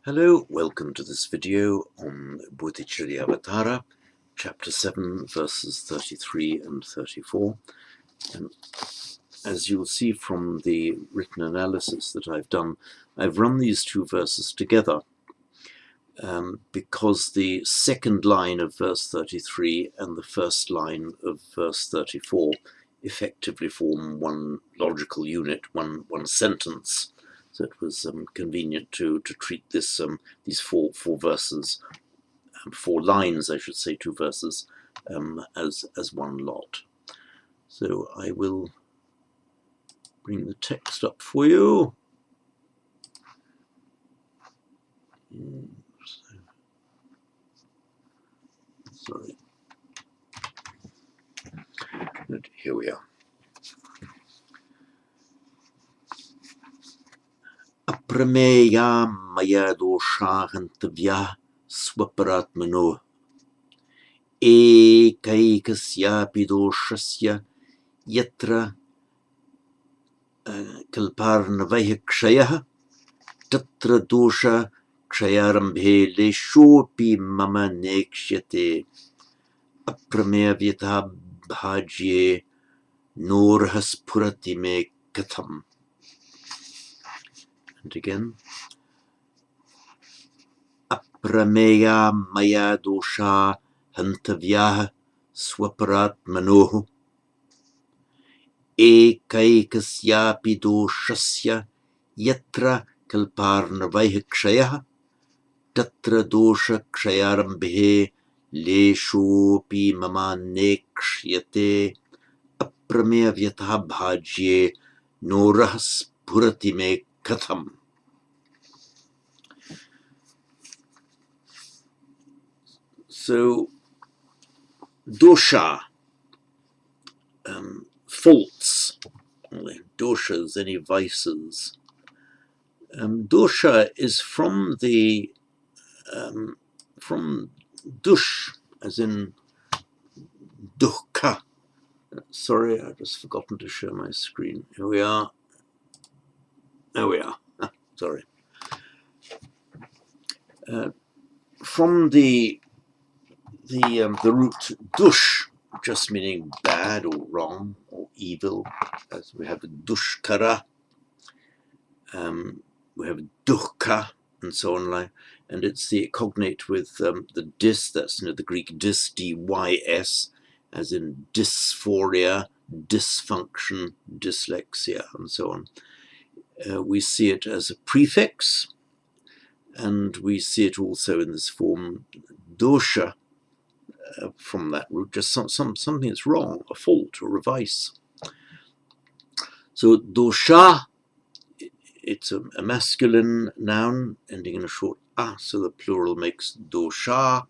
Hello, welcome to this video on Bodhicaryavatara, chapter 7, verses 33 and 34. And as you'll see from the written analysis that I've done, I've run these two verses together because the second line of verse 33 and the first line of verse 34 effectively form one logical unit, one sentence. So it was convenient to treat this these four verses, 4 lines, I should say, 2 verses, as one lot. So I will bring the text up for you. Sorry. Good. Here we are. Aprameya maya dosha hantavya swaparatmano ekaikasyapi doshasya yatra kalparnavayakshayah tatra dosha kshayarambhe leshopi mama nekshyate aprameya vyata bhajye norhaspurati me katham. And again, aprameya maya dosha hantavya swaparat manoh ekaikasyapi doshasya yatra kalparnavayakshayah tatra dosha kshayarambhe leshopi mama nekshyate aprameya vyata bhajye norhaspurati me katham. So, dosha, faults, doshas, any vices. Dosha is from the from dush, as in dukkha. Sorry, I've just forgotten to share my screen. Here we are. There we are. Sorry. From the root dush, just meaning bad or wrong or evil, as we have dushkara, we have dukkha, and so on, and it's the cognate with the dis, that's the Greek dis, dys, as in dysphoria, dysfunction, dyslexia, and so on. We see it as a prefix, and we see it also in this form, dosha, from that root, just something that's wrong, a fault or a vice. So dosha, it's a masculine noun ending in a short a, so the plural makes dosha.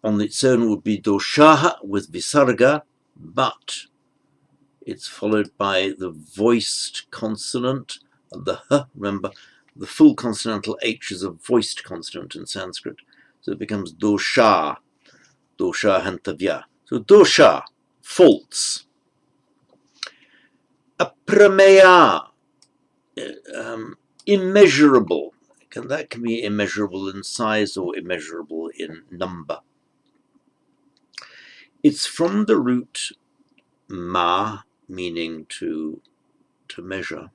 On its own would be dosha with visarga, but it's followed by the voiced consonant, the h. Remember, the full consonantal h is a voiced consonant in Sanskrit, so it becomes dosha, dosha hantavya. So dosha, faults. Aprameya, immeasurable. That can be immeasurable in size or immeasurable in number. It's from the root ma, meaning to measure,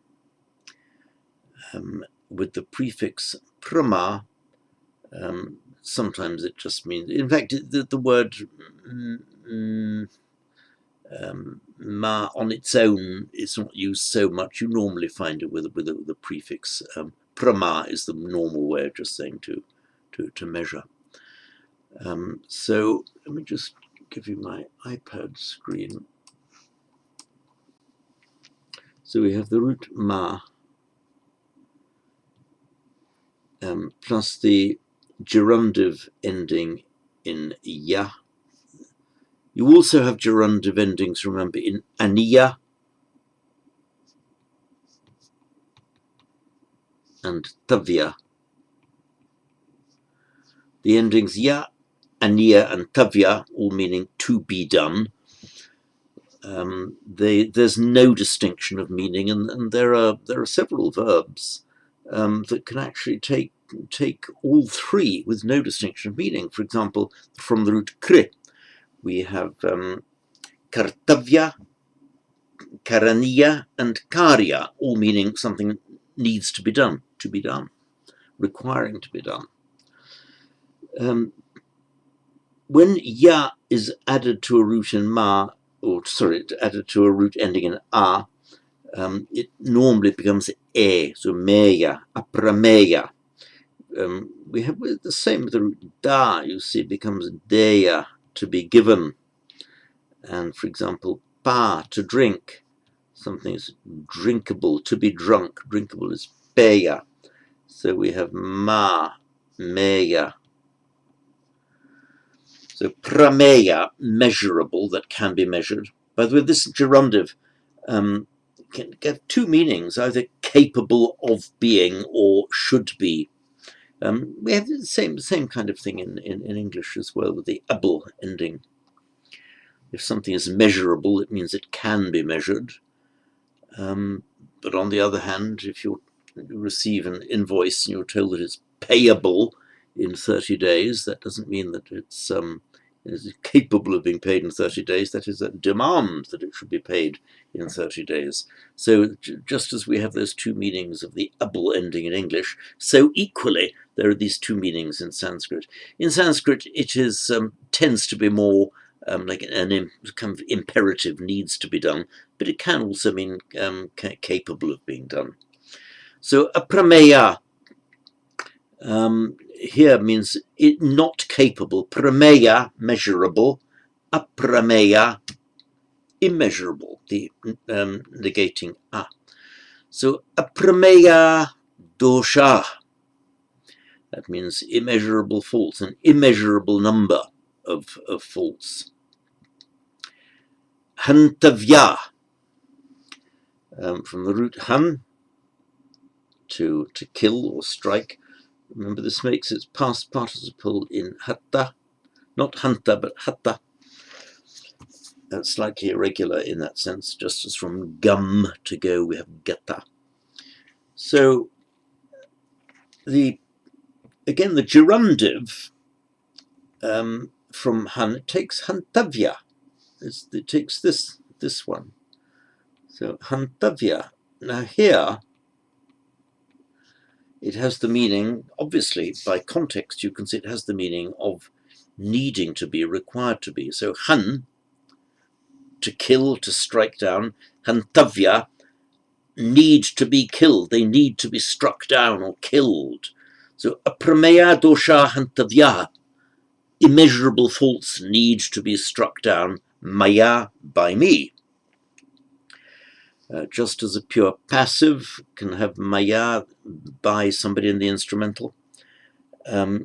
with the prefix prama. Sometimes it just means, in fact, the word ma on its own is not used so much. You normally find it with the prefix prama is the normal way of just saying to measure. So let me just give you my iPad screen. So we have the root ma plus the gerundive ending in ya. You also have gerundive endings, remember, in aniya and tavya. The endings ya, aniya, and tavya, all meaning to be done. There's no distinction of meaning, and there are several verbs that can actually take all three with no distinction of meaning. For example, from the root kri, we have kartavya, karaniya, and karya, all meaning something needs to be done, requiring to be done. When ya is added to a root in ma, or sorry, added to a root ending in a, it normally becomes e, so meya, aprameya. We have the same with the root da, you see, it becomes deya, to be given. And for example, pa, to drink. Something is drinkable, to be drunk. Drinkable is peya. So we have ma, meya. So prameya, measurable, that can be measured. By the way, this gerundive can get two meanings, either capable of being or should be. We have the same kind of thing in English as well, with the able ending. If something is measurable, it means it can be measured. But on the other hand, if you receive an invoice and you're told that it's payable in 30 days, that doesn't mean that it's capable of being paid in 30 days. That is a demand that it should be paid in 30 days. So just as we have those two meanings of the able ending in English, so equally there are these two meanings in Sanskrit. In Sanskrit, it is tends to be more like an kind of imperative, needs to be done, but it can also mean capable of being done. So aprameya here means it not capable. Prameya, measurable. Aprameya, immeasurable, the negating a. So aprameya dosha, that means immeasurable faults, an immeasurable number of faults. Hantavya, from the root han, to kill or strike. Remember, this makes its past participle in hatta, not hanta, but hatta. That's slightly irregular in that sense, just as from gum, to go, we have gata. So, again, the gerundive from han, it takes hantavya. It takes this one. So hantavya. Now here, it has the meaning, obviously, by context, you can see it has the meaning of needing to be, required to be. So han, to kill, to strike down. Hantavya, need to be killed. They need to be struck down or killed. So aprameya dosha hantavya, immeasurable faults need to be struck down, maya, by me. Just as a pure passive can have maya by somebody in the instrumental,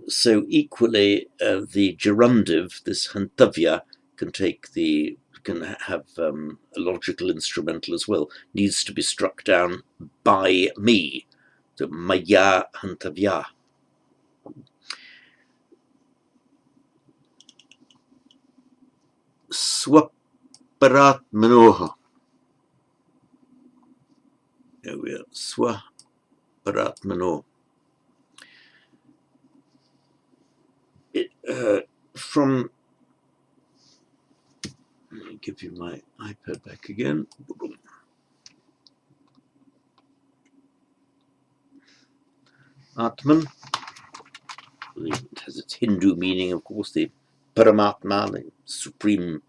so equally the gerundive, this hantavya, can have a logical instrumental as well. Needs to be struck down by me. So maya hantavya. Swaparatmanoha. There we are. Swaparatmano. From, let me give you my iPad back again. Atman, it has its Hindu meaning, of course, the Paramatma, the supreme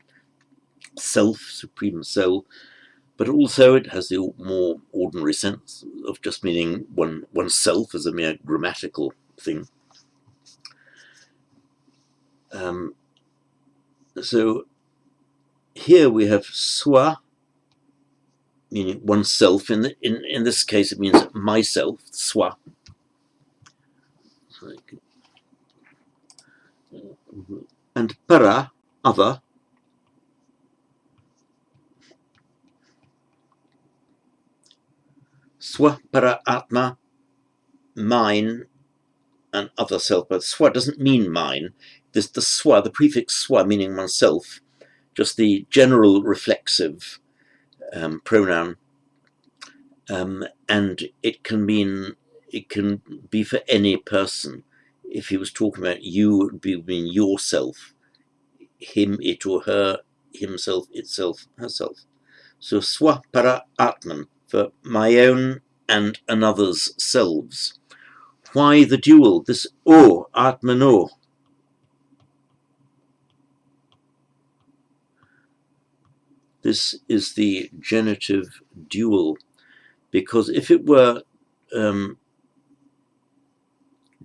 self, supreme soul, but also it has the more ordinary sense of just meaning oneself as a mere grammatical thing. So here we have swa, meaning oneself. In this case, it means myself, swa. And para, other. Swa para atma, mine and other self. But swa doesn't mean mine. There's the swa, the prefix swa, meaning oneself, just the general reflexive pronoun, and it can mean it can be for any person. If he was talking about you, it would be mean yourself, him, it, or her, himself, itself, herself. So swa para atman, for my own and another's selves. Why the dual? This o, atmano. This is the genitive dual, because if it were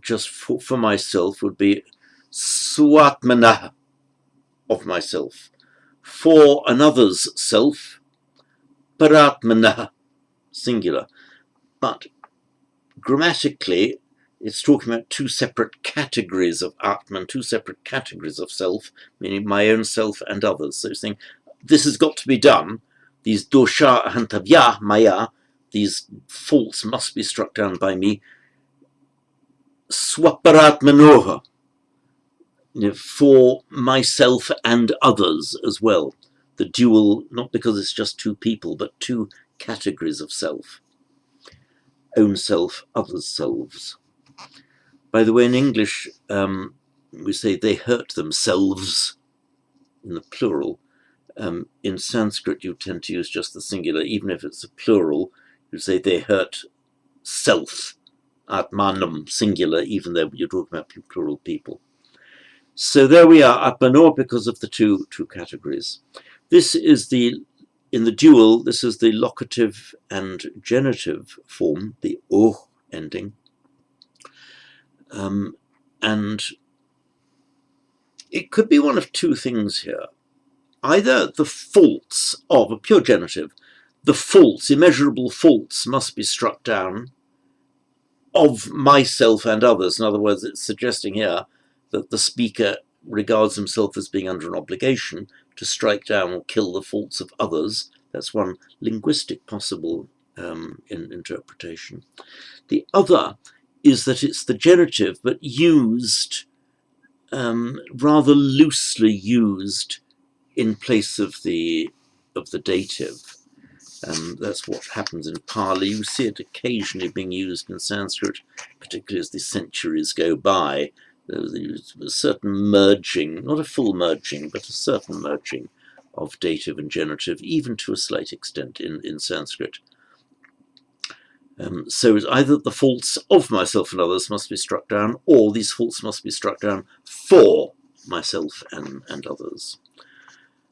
just for myself, would be swatmana, of myself. For another's self, paratmana, singular. But grammatically, it's talking about two separate categories of atman, two separate categories of self, meaning my own self and others. So it's saying, this has got to be done. These dosha ahantavya maya, these faults must be struck down by me. Swaparatmanoha, for myself and others as well. The dual, not because it's just two people, but two categories of self. Own self, others' selves. By the way, in English, we say they hurt themselves in the plural. In Sanskrit, you tend to use just the singular. Even if it's a plural, you say they hurt self, atmanam, singular, even though you're talking about plural people. So there we are, atmano, because of the two categories. This is in the dual, this is the locative and genitive form, the o ending. And it could be one of two things here. Either the faults of a pure genitive, the faults, immeasurable faults, must be struck down of myself and others. In other words, it's suggesting here that the speaker regards himself as being under an obligation to strike down or kill the faults of others. That's one linguistic possible interpretation. The other is that it's the genitive, but used, rather loosely used, in place of the dative. That's what happens in Pali. You see it occasionally being used in Sanskrit, particularly as the centuries go by. There's a certain merging, not a full merging, but a certain merging of dative and genitive, even to a slight extent in Sanskrit. So it's either the faults of myself and others must be struck down, or these faults must be struck down for myself and others.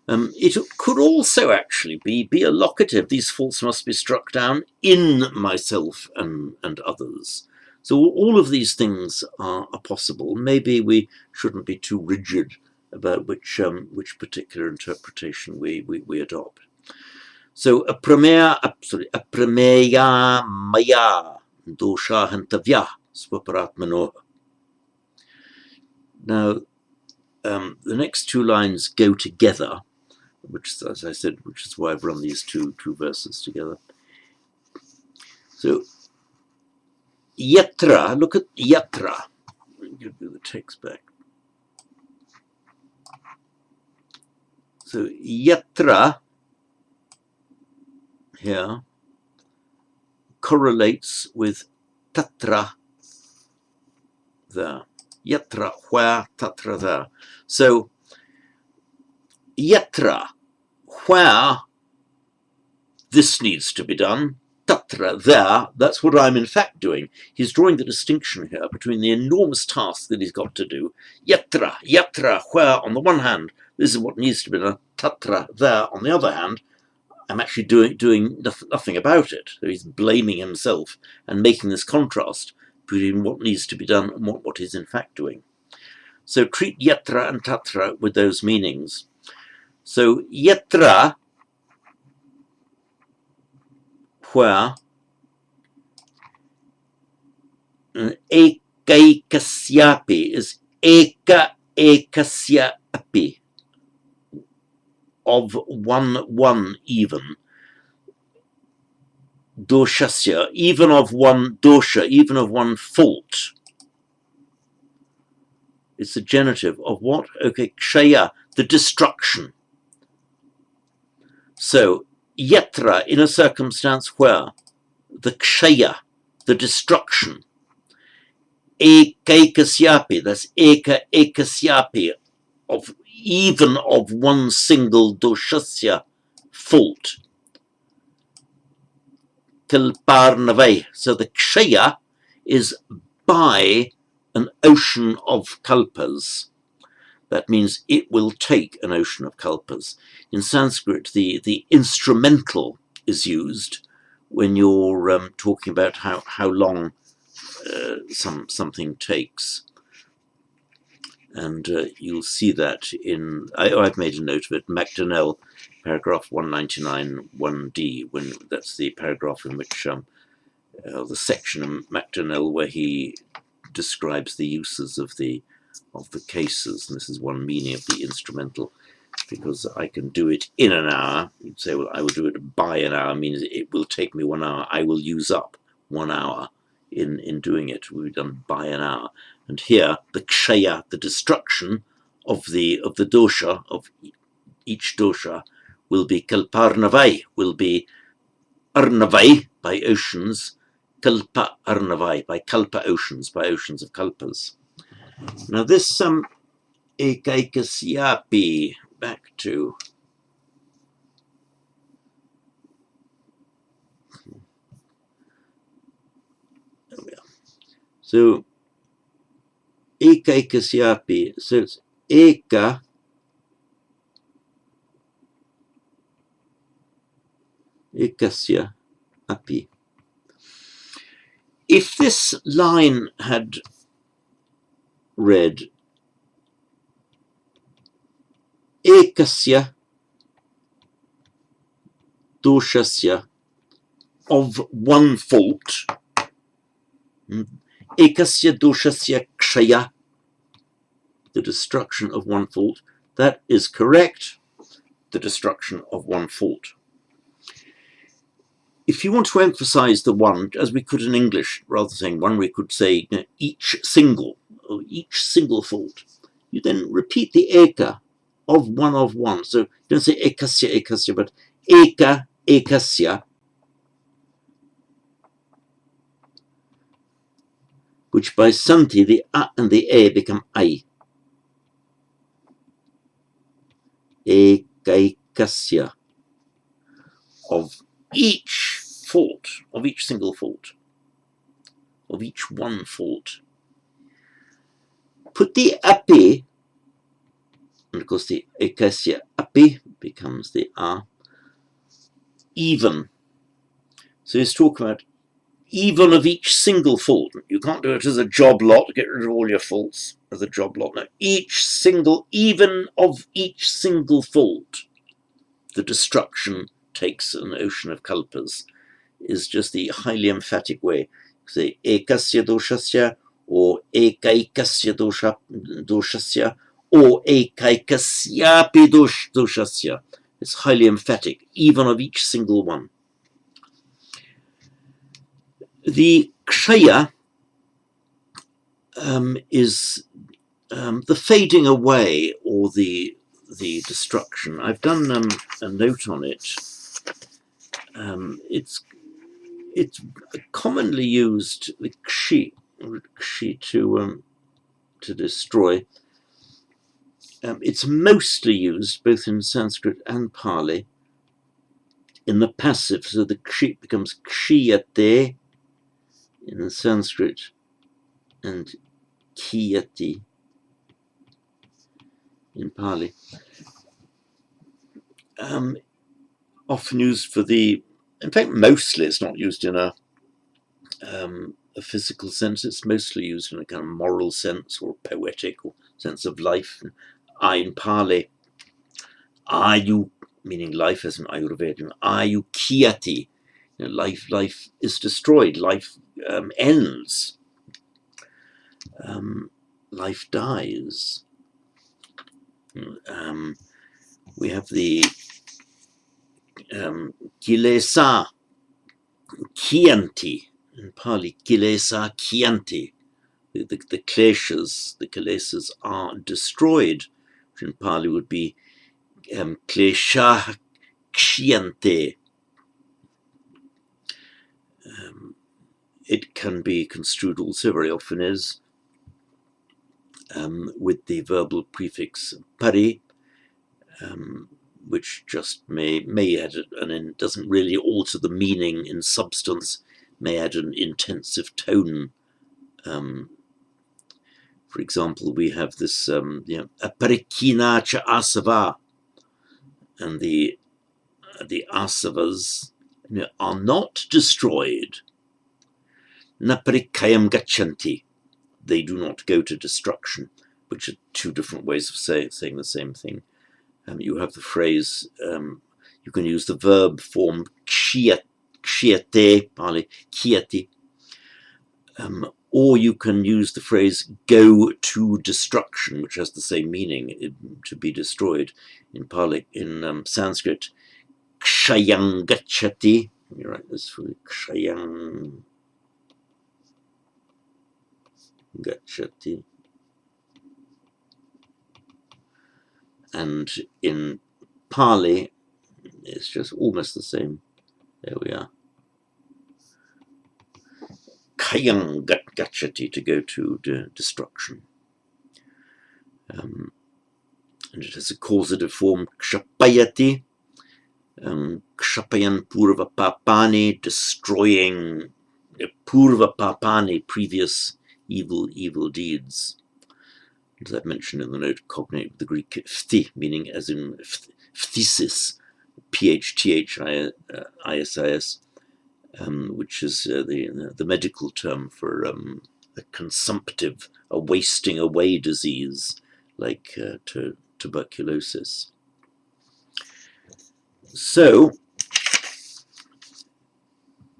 It could also actually be a locative. These faults must be struck down in myself and others. So all of these things are possible. Maybe we shouldn't be too rigid about which particular interpretation we adopt. So aprameya maya dosha hantavya swaparatmano. Now, the next two lines go together, which, as I said, which is why I've run these two verses together. So, yatra, look at yatra. Give you the text back. So, yatra here correlates with tatra there. Yatra, where, tatra there. So, yatra, where this needs to be done, tatra, there, that's what I'm in fact doing. He's drawing the distinction here between the enormous task that he's got to do. Yatra, where on the one hand, this is what needs to be done, tatra, there on the other hand, I'm actually doing nothing about it. So he's blaming himself and making this contrast between what needs to be done and what he's in fact doing. So treat yatra and tatra with those meanings. So yatra, where, ekaikasyapi is ekasyapi, of one even. Doshasya, even of one dosha, even of one fault. It's the genitive of what? Okay, kshaya, the destruction. So, yatra, in a circumstance where the kshaya, the destruction. Ekaikasyapi, that's ekasyapi, of even of one single doshasya fault. Kalparnavai. So the kshaya is by an ocean of kalpas. That means it will take an ocean of kalpas. In Sanskrit, the instrumental is used when you're talking about how long something takes. And you'll see that in, I've made a note of it, MacDonnell, paragraph 199, 1D, when that's the paragraph in which, the section of MacDonnell where he describes the uses of the cases, and this is one meaning of the instrumental, because I can do it in an hour. You'd say, well, I will do it by an hour, means it will take me 1 hour. I will use up 1 hour in doing it. We've done by an hour. And here, the kshaya, the destruction of the dosha, of each dosha, will be kalparnavai, will be arnavai, by oceans, kalpa arnavai, by kalpa oceans, by oceans of kalpas. Now this ekaikasyapi, back to there we are. So ekaikasyapi, so it's eka ekasya api. If this line had read ekasya doshasya, of one fault, ekasya doshasya kshaya, the destruction of one fault, that is correct, the destruction of one fault. If you want to emphasize the one, as we could in English, rather than saying one, we could say, you know, each single fault. You then repeat the eka of one. So you don't say ekasya, but eka ekasya, which by santi the a and the e become ai. Ekaikasya, of each fault, of each single fault, of each one fault. Put the api, and of course the ekasya api becomes the a, even. So he's talking about even of each single fault. You can't do it as a job lot, get rid of all your faults as a job lot. No, even of each single fault, the destruction takes an ocean of kalpas, is just the highly emphatic way. Say ekasya doshasya, or ekaikasya doshasya, or ekaikasyapi doshasya. It's highly emphatic, even of each single one. The kshaya is the fading away, or the destruction. I've done a note on it. It's commonly used, the kshi to destroy. It's mostly used both in Sanskrit and Pali in the passive, so the kshi becomes kshiyate in the Sanskrit and kiyati in Pali. Often used for in fact, mostly it's not used in a physical sense. It's mostly used in a kind of moral sense, or poetic, or sense of life. In Pali, ayu, meaning life as an Ayurvedic, ayu kiyati, you know, life is destroyed, life ends, life dies. We have the kilesa kianti, in Pali, kilesa kianti, the kleshas are destroyed, which in Pali would be klesha kshiyante. it can be construed also, very often is, with the verbal prefix pari, which just may add and doesn't really alter the meaning in substance, may add an intensive tone. For example, we have this aparikina cha asava, and the asavas are not destroyed. Naparikayam gachanti, they do not go to destruction, which are two different ways of saying the same thing. You have the phrase, you can use the verb form kshiyate, Pali, kiyati, or you can use the phrase go to destruction, which has the same meaning, to be destroyed. In Pali, in Sanskrit, kshayang gacchati, let me write this for you, kshayang gacchati. And in Pali, it's just almost the same. There we are. Kayang gacchati, to go to destruction. And it has a causative form, kshapayati, kshapayan purva papani, destroying purva papani, previous evil deeds. As I've mentioned in the note, cognate with the Greek phthi, meaning as in phthisis, phthis, which is the medical term for a consumptive, a wasting away disease like tuberculosis. So,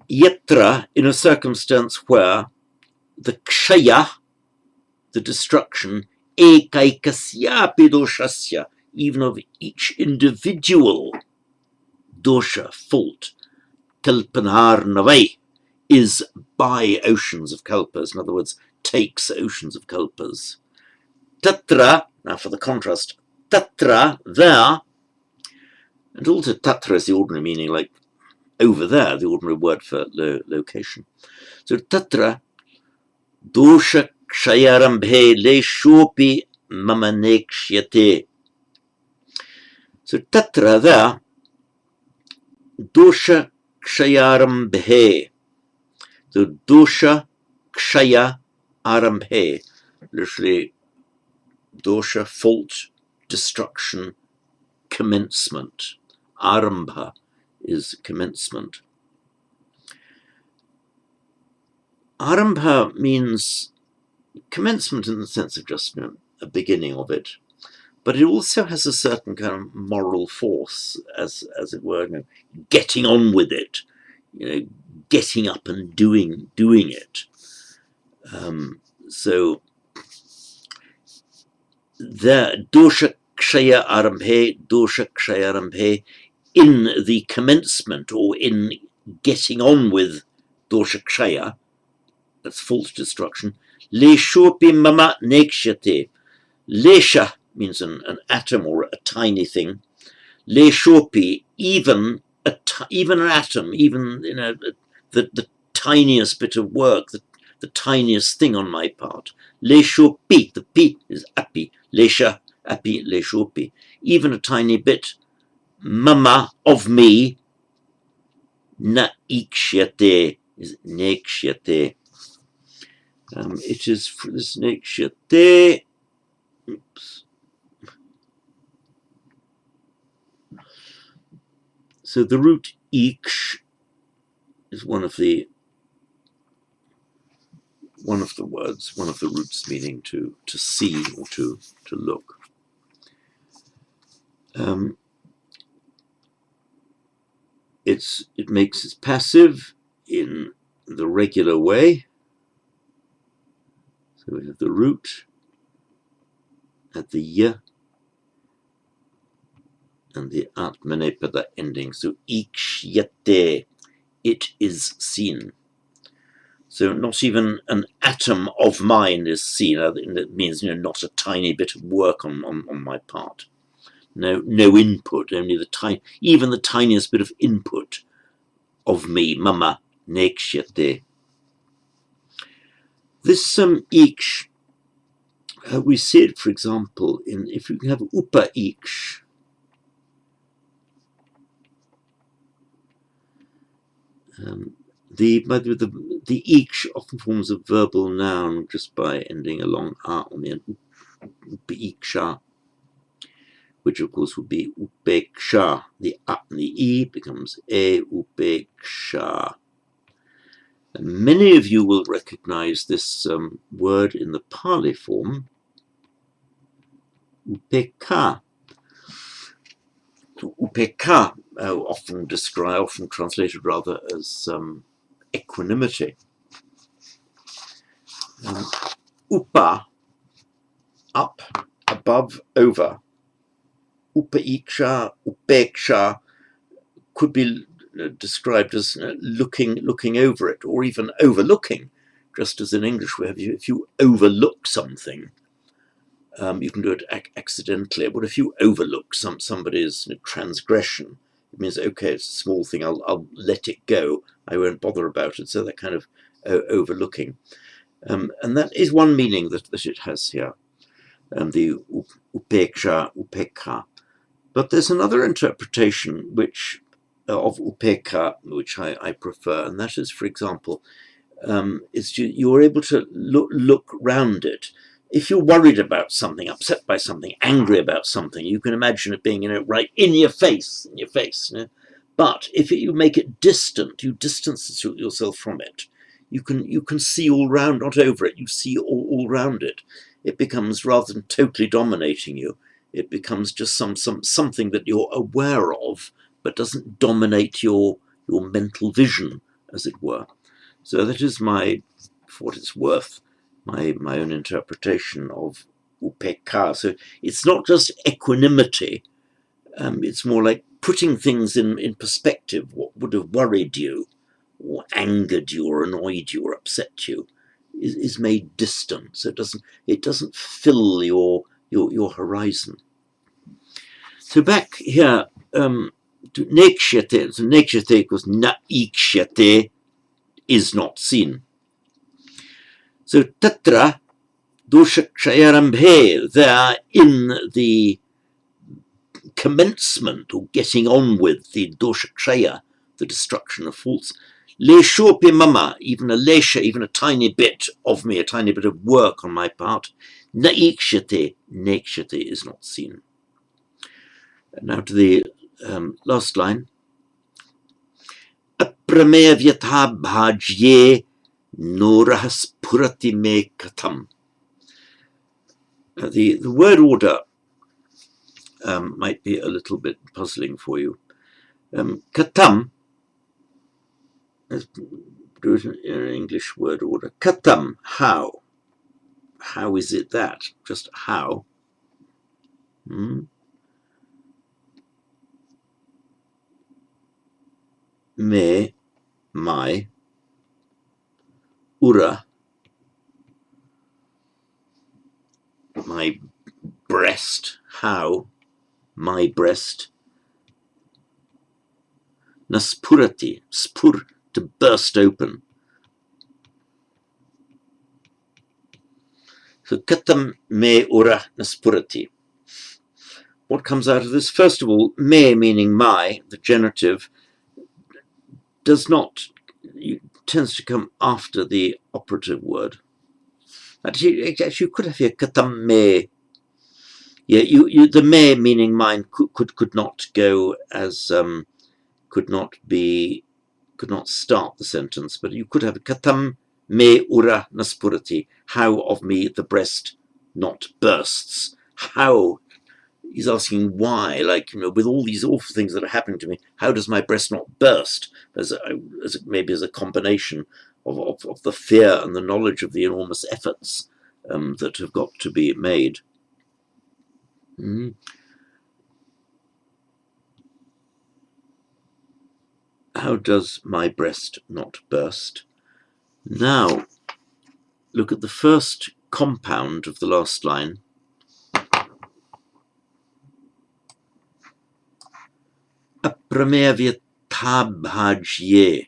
yatra, in a circumstance where the kshaya, the destruction, ekaikasyapi doshasya, even of each individual dosha, fault, kalpanar navai, is by oceans of kalpas, in other words, takes oceans of kalpas. Tatra, now for the contrast, tatra, there, and also tatra is the ordinary meaning, like over there, the ordinary word for location. So tatra, dosha kshayarambhe le shopi mamanekshyate. So tatra, there, dosha kshayarambhe. So dosha kshaya arambhe, literally dosha, fault, destruction, commencement. Arambha is commencement. Arambha means commencement in the sense of just a beginning of it, but it also has a certain kind of moral force, as it were, getting on with it, getting up and doing it. So the dosha kshaya arambhe, in the commencement or in getting on with dosha kshaya, that's false destruction. Leshopi mama nekshyate. Lesha means an atom or a tiny thing. Leshopi, even an atom, even the tiniest bit of work, the tiniest thing on my part. Leshopi, the P is api. Lesha, api, leshopi. Even a tiny bit, mama, of me, na ikshyate, is nekshyate. It is for this nekshyate. Oops. So the root iksh is one of the words, one of the roots meaning to see or to look. It makes it passive in the regular way. So we have the root at the y and the atmanepada ending. So ikshyate, it is seen. So not even an atom of mine is seen. That means not a tiny bit of work on my part. No input, only even the tiniest bit of input of me, mama nekshyate. This each, we see it, for example, in if you have upa each. The each often forms a verbal noun just by ending a long a on the end, upeksha, which of course would be upeksha. The a and the e becomes a upeksha. And many of you will recognize this word in the Pali form, upeka. Upeka, often translated rather as equanimity. Upa, up, above, over. Upaiksha, upeksha could be described as looking over it, or even overlooking, just as in English, where if you overlook something, you can do it accidentally. But if you overlook somebody's transgression, it means, okay, it's a small thing, I'll let it go, I won't bother about it. So that kind of overlooking. And that is one meaning that it has here, the upeksha, upekha. But there's another interpretation of upekha which I prefer, and that is, for example, you're able to look round it. If you're worried about something, upset by something, angry about something, you can imagine it being, right in your face. But if you make it distant, you distance yourself from it. You can see all round, not over it. You see all round it. It becomes, rather than totally dominating you, it becomes just something that you're aware of, but doesn't dominate your mental vision, as it were. So that is for what it's worth, my own interpretation of upekha. So it's not just equanimity, it's more like putting things in perspective. What would have worried you, or angered you, or annoyed you, or upset you, is made distant. So it doesn't fill your horizon. So back here to nekshate. So nekshate equals na ikshate, is not seen. So tatra doshakshayarambhe, there in the commencement or getting on with the doshakshaya, the destruction of faults, leshopi mama, even a lesha, even a tiny bit of me, a tiny bit of work on my part, naikshate, nekshate is not seen. And now to the last line. Aprameya vyatha bhajye norahas purati me katam. The word order might be a little bit puzzling for you. Katam, let's do it in an English word order. Katam, how? How is it that? Just how? Me, my, ura, my breast, how, my breast, naspurati, spur, to burst open. So katam me ura naspurati. What comes out of this? First of all, me meaning my, the genitive, tends to come after the operative word. Actually, you could have here katam me. Yeah, the me meaning mine could not go as could not start the sentence, but you could have katam me ura naspurati. How of me the breast not bursts. How? He's asking why, with all these awful things that are happening to me, how does my breast not burst? Maybe as a combination of the fear and the knowledge of the enormous efforts that have got to be made. How does my breast not burst? Now, look at the first compound of the last line. Aprameyavyathabhajye.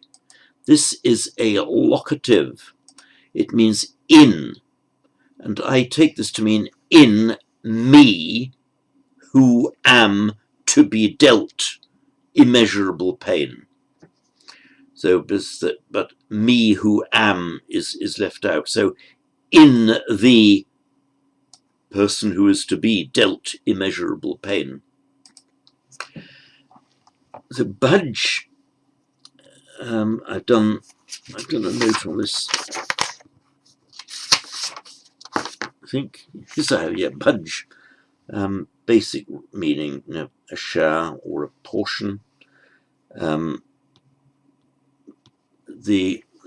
This is a locative. It means in. And I take this to mean in me, who am to be dealt immeasurable pain. So, but me who am is left out. So, in the person who is to be dealt immeasurable pain. So, Bhaj, I've done a note on this. I think so. Yeah, Bhaj. Basic meaning, a share or a portion.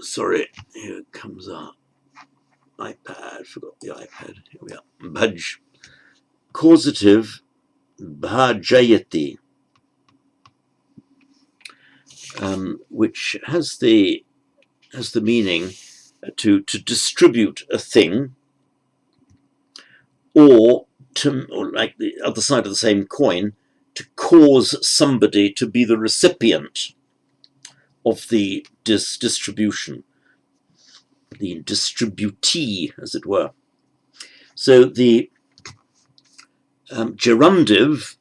Sorry, here it comes up. iPad, forgot the iPad. Here we are. Bhaj. Causative, bhajayati, which has the meaning to distribute a thing, or like the other side of the same coin, to cause somebody to be the recipient of the distribution, the distributee, as it were. So the gerundive,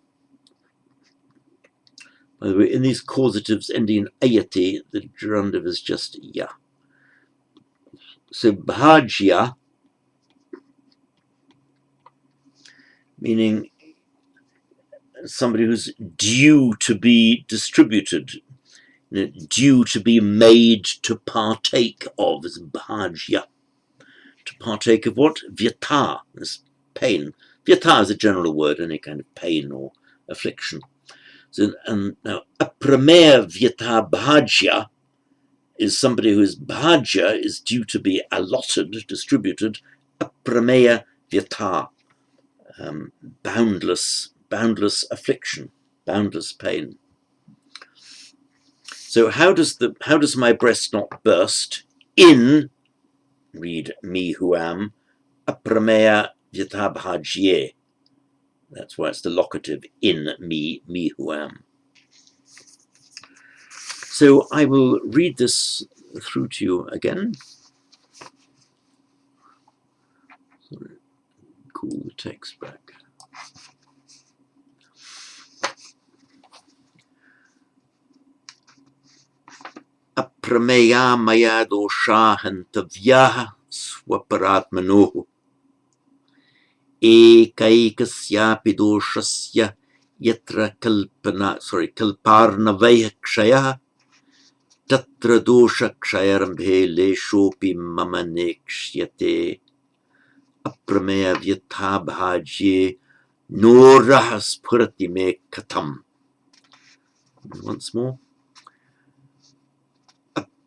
by the way, in these causatives ending in ayati, the gerundive is just ya. So bhajya, meaning somebody who's due to be distributed, due to be made to partake of, is bhajya. To partake of what? Vyatha, this pain. Vyatha is a general word, any kind of pain or affliction. So, and now, aprameya vyatha bhajya is somebody who is bhajya, is due to be allotted, distributed, aprameya vyatha, boundless affliction, boundless pain. So how does my breast not burst? In, read me who am, aprameya vyatha bhajye. That's why it's the locative, in me who am. So I will read this through to you again. Sorry, cool the text back. Aprameya maya dosha hantavyaha swaparatmanoh ekaikasyapi doshasya yatra kalparnavaya kshaya tatra dosha kshayarambhe leshopi mama nekshyate aprameya vyatha bhajye norah spurati me katam. Once more.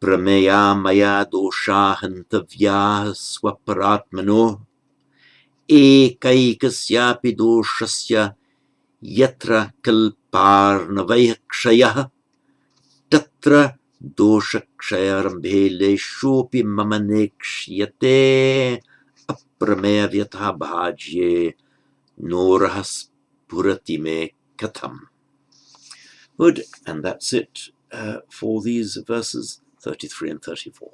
Prameya maya dosha hantavya swaparatmano ekaikasyapi doshasya yatra kalparnavaya kshayah tatra dosha kshayarambhe leshopi mama nekshyate aprameya vyatha bhajye norahas purati me katam. Good, and that's it for these verses 33 and 34.